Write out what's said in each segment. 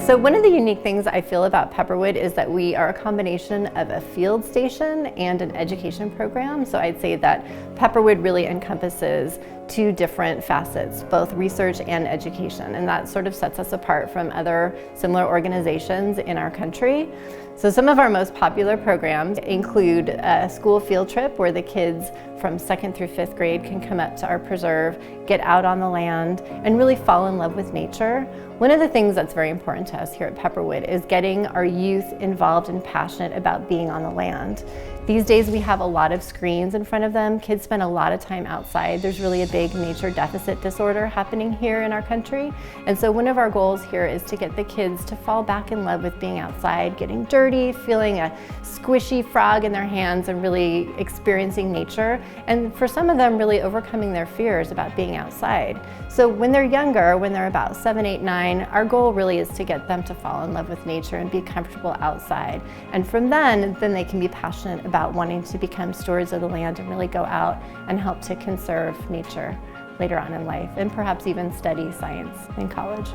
So one of the unique things I feel about Pepperwood is that we are a combination of a field station and an education program. So I'd say that Pepperwood really encompasses two different facets, both research and education, and that sort of sets us apart from other similar organizations in our country. So some of our most popular programs include a school field trip where the kids from 2nd through 5th grade can come up to our preserve, get out on the land, and really fall in love with nature. One of the things that's very important to us here at Pepperwood is getting our youth involved and passionate about being on the land. These days we have a lot of screens in front of them. Kids spend a lot of time outside. There's really a big nature deficit disorder happening here in our country. And so one of our goals here is to get the kids to fall back in love with being outside, getting dirty, feeling a squishy frog in their hands, and really experiencing nature. And for some of them, really overcoming their fears about being outside. So when they're younger, when they're about 7, 8, 9, our goal really is to get them to fall in love with nature and be comfortable outside. And from then they can be passionate about wanting to become stewards of the land and really go out and help to conserve nature later on in life, and perhaps even study science in college.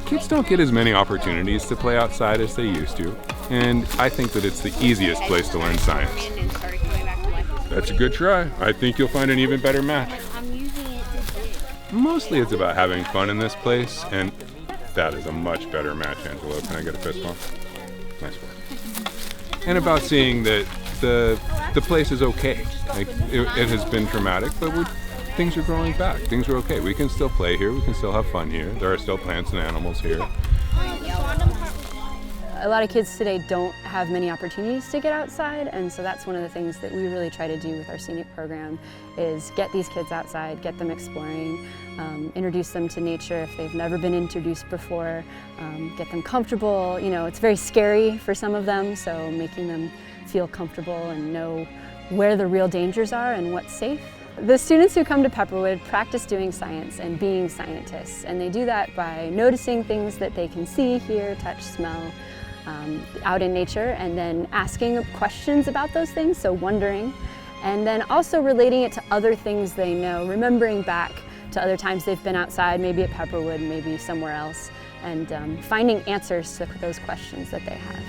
Kids don't get as many opportunities to play outside as they used to, and I think that it's the easiest place to learn science. That's a good try. I think you'll find an even better match. Mostly it's about having fun in this place, and that is a much better match, Angelo. Can I get a fist bump? Nice work. And about seeing that the place is okay. Like, it has been traumatic, but things are growing back. Things are okay. We can still play here. We can still have fun here. There are still plants and animals here. A lot of kids today don't have many opportunities to get outside, and so that's one of the things that we really try to do with our scenic program is get these kids outside, get them exploring, introduce them to nature if they've never been introduced before, get them comfortable. You know, it's very scary for some of them, so making them feel comfortable and know where the real dangers are and what's safe. The students who come to Pepperwood practice doing science and being scientists, and they do that by noticing things that they can see, hear, touch, smell, out in nature, and then asking questions about those things, so wondering, and then also relating it to other things they know, remembering back to other times they've been outside, maybe at Pepperwood, maybe somewhere else, and finding answers to those questions that they have.